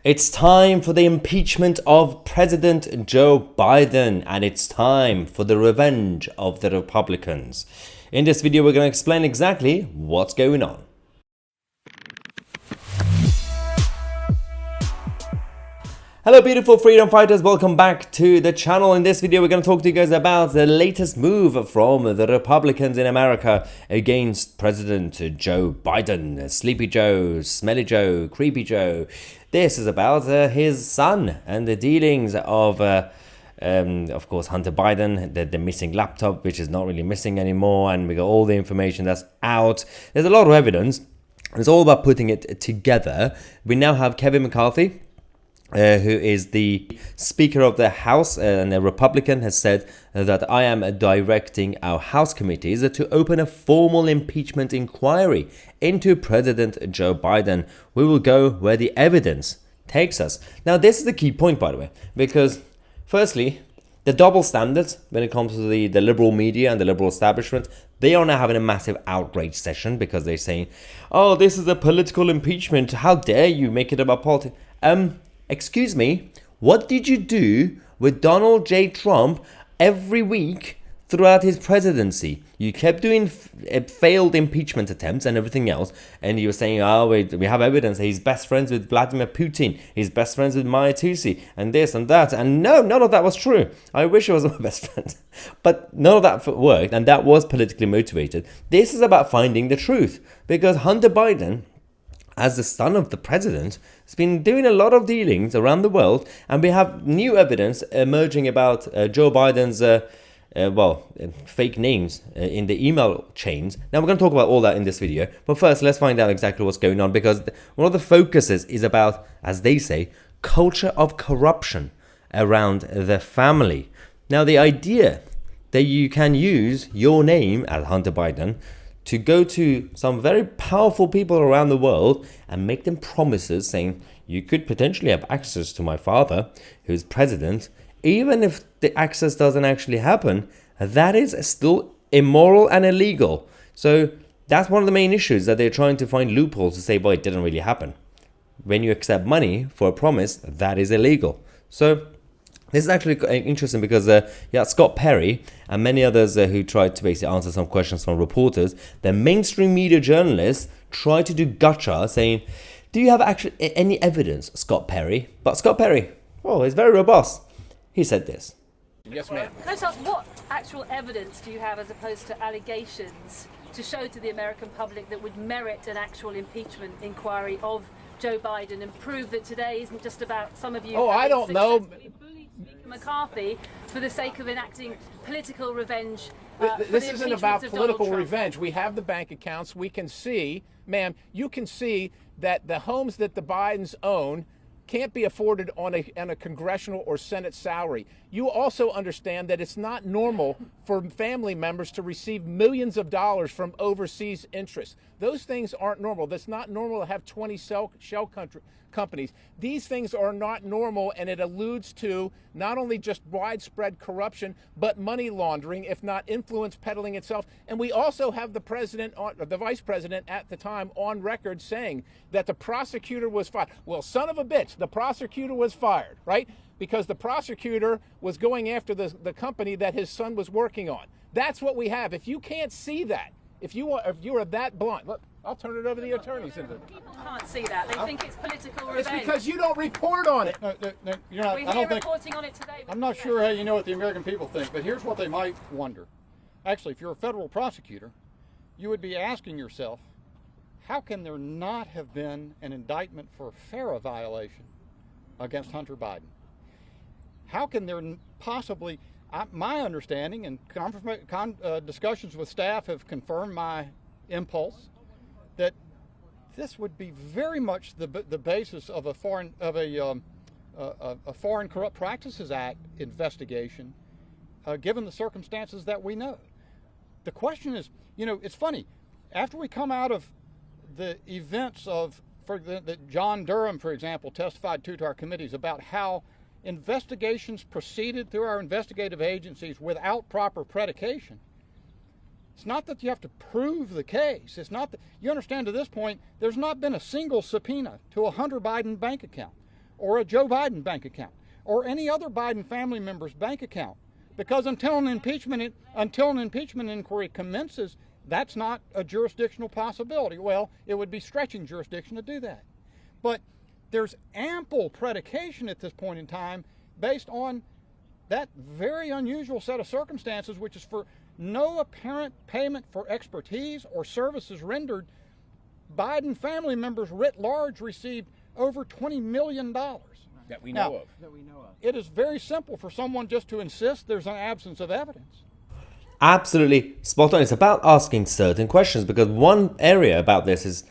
It's time for the impeachment of President Joe Biden, and it's time for the revenge of the Republicans. In this video, we're going to explain exactly what's going on. Hello beautiful freedom fighters, welcome back to the channel. In this video we're going to talk to you guys about the latest move from the Republicans in America against President Joe Biden. Sleepy Joe, Smelly Joe, Creepy Joe. This is about his son and the dealings of course, Hunter Biden, the missing laptop, which is not really missing anymore, and we got all the information that's out. There's a lot of evidence. It's all about putting it together. We now have Kevin McCarthy, who is the Speaker of the House and a Republican, has said that I am directing our House committees to open a formal impeachment inquiry into President Joe Biden. We will go where the evidence takes us. Now, this is the key point, by the way, because firstly, the double standards when it comes to the liberal media and the liberal establishment, they are now having a massive outrage session because they're saying, oh, this is a political impeachment. How dare you make it about politics? Excuse me, what did you do with Donald J. Trump every week throughout his presidency? You kept doing failed impeachment attempts and everything else, and you were saying, oh, we have evidence that he's best friends with Vladimir Putin, he's best friends with Tousi, and this and that. And no, none of that was true. I wish I was my best friend. But none of that worked, and that was politically motivated. This is about finding the truth, because Hunter Biden, as the son of the president, has been doing a lot of dealings around the world, and we have new evidence emerging about Joe Biden's fake names in the email chains. Now we're going to talk about all that in this video, but first let's find out exactly what's going on, because one of the focuses is about, as they say, culture of corruption around the family. Now the idea that you can use your name as Hunter Biden to go to some very powerful people around the world and make them promises saying, you could potentially have access to my father, who's president, even if the access doesn't actually happen, that is still immoral and illegal. So that's one of the main issues, that they're trying to find loopholes to say, well, it didn't really happen. When you accept money for a promise, that is illegal. So this is actually interesting because Scott Perry and many others who tried to basically answer some questions from reporters, the mainstream media journalists tried to do gotcha, saying, do you have actually any evidence, Scott Perry? But Scott Perry, oh, he's very robust. He said this. Yes, ma'am. Can I just ask, what actual evidence do you have as opposed to allegations to show to the American public that would merit an actual impeachment inquiry of Joe Biden and prove that today isn't just about some of you? Oh, I don't know. McCarthy for the sake of enacting political revenge. This isn't about political revenge. We have the bank accounts. We can see, ma'am, you can see that the homes that the Bidens own can't be afforded on a congressional or Senate salary. You also understand that it's not normal for family members to receive millions of dollars from overseas interests. Those things aren't normal. That's not normal to have 20 shell companies. These things are not normal, and it alludes to not only just widespread corruption, but money laundering, if not influence peddling itself. And we also have the vice president at the time on record saying that the prosecutor was fired. Well, son of a bitch, the prosecutor was fired, right? Because the prosecutor was going after the company that his son was working on. That's what we have. If you can't see that, if you are that blind, look, I'll turn it over to the attorneys. People can't see that. They think it's political revenge. It's because you don't report on it. No, you're not, We're reporting on it today. I'm not sure how you know what the American people think, but here's what they might wonder. Actually, if you're a federal prosecutor, you would be asking yourself, how can there not have been an indictment for a FARA violation against Hunter Biden? How can there possibly, my understanding and discussions with staff have confirmed my impulse, that this would be very much the basis of a Foreign Corrupt Practices Act investigation, given the circumstances that we know. The question is, it's funny, after we come out of the events that John Durham, for example, testified to our committees about how investigations proceeded through our investigative agencies without proper predication. It's not that you have to prove the case. It's not that, you understand, to this point, there's not been a single subpoena to a Hunter Biden bank account or a Joe Biden bank account or any other Biden family member's bank account, because until an impeachment inquiry commences, that's not a jurisdictional possibility. Well, it would be stretching jurisdiction to do that. But there's ample predication at this point in time based on that very unusual set of circumstances, which is for no apparent payment for expertise or services rendered. Biden family members writ large received over $20 million. That we know of. It is very simple for someone just to insist there's an absence of evidence. Absolutely spot on. It's about asking certain questions, because one area about this is,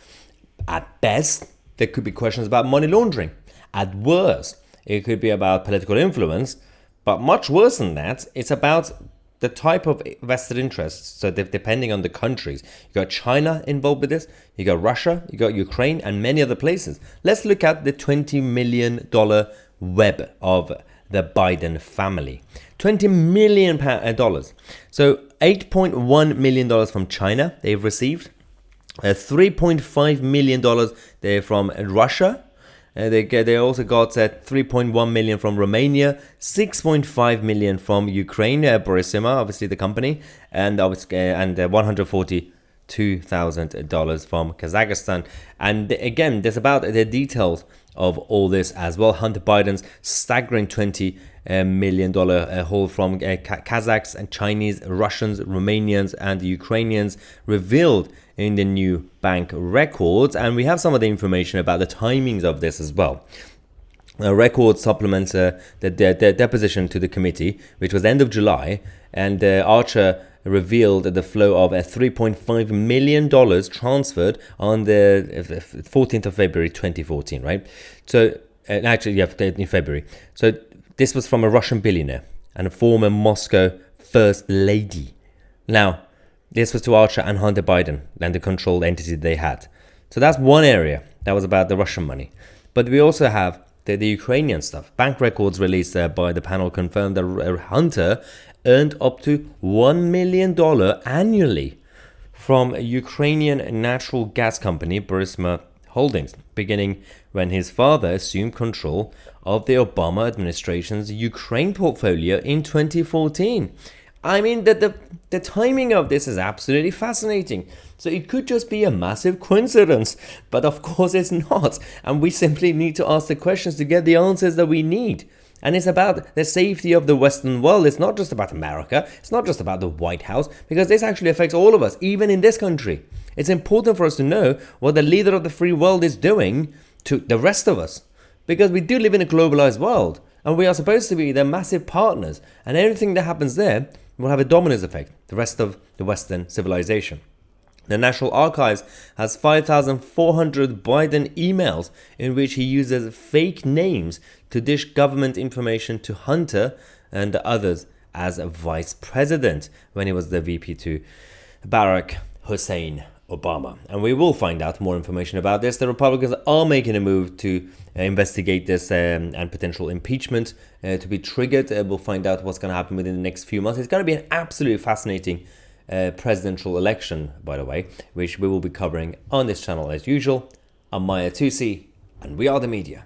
at best, there could be questions about money laundering. At worst, it could be about political influence. But much worse than that, it's about the type of vested interests. So depending on the countries, you got China involved with this, you got Russia, you got Ukraine, and many other places. Let's look at the $20 million web of the Biden family. $20 million. So $8.1 million from China they've received. $3.5 million they're from Russia. They also got 3.1 million from Romania, 6.5 million from Ukraine, Burisma, obviously the company, and $142,000 from Kazakhstan. And again, there's about the details of all this as well. Hunter Biden's staggering $20 million haul from Kazakhs and Chinese, Russians, Romanians, and Ukrainians revealed in the new bank records. And we have some of the information about the timings of this as well. Record supplements the deposition to the committee, which was end of July, and Archer revealed the flow of $3.5 million transferred on the 14th of February 2014, right? So actually, yeah, in February. So this was from a Russian billionaire and a former Moscow first lady. Now, this was to Archer and Hunter Biden and the controlled entity they had. So that's one area that was about the Russian money. But we also have the Ukrainian stuff. Bank records released by the panel confirmed that Hunter earned up to $1 million annually from a Ukrainian natural gas company, Burisma Holdings, beginning when his father assumed control of the Obama administration's Ukraine portfolio in 2014. I mean, the timing of this is absolutely fascinating. So it could just be a massive coincidence, but of course it's not. And we simply need to ask the questions to get the answers that we need. And it's about the safety of the Western world. It's not just about America. It's not just about the White House, because this actually affects all of us, even in this country. It's important for us to know what the leader of the free world is doing to the rest of us, because we do live in a globalized world, and we are supposed to be their massive partners. And everything that happens there will have a dominoes effect, the rest of the Western civilization. The National Archives has 5,400 Biden emails in which he uses fake names to dish government information to Hunter and others as a vice president when he was the VP to Barack Hussein Obama. And we will find out more information about this. The Republicans are making a move to investigate this and potential impeachment to be triggered. We'll find out what's going to happen within the next few months. It's going to be an absolutely fascinating presidential election, by the way, which we will be covering on this channel as usual. I'm Tousi, and we are the media.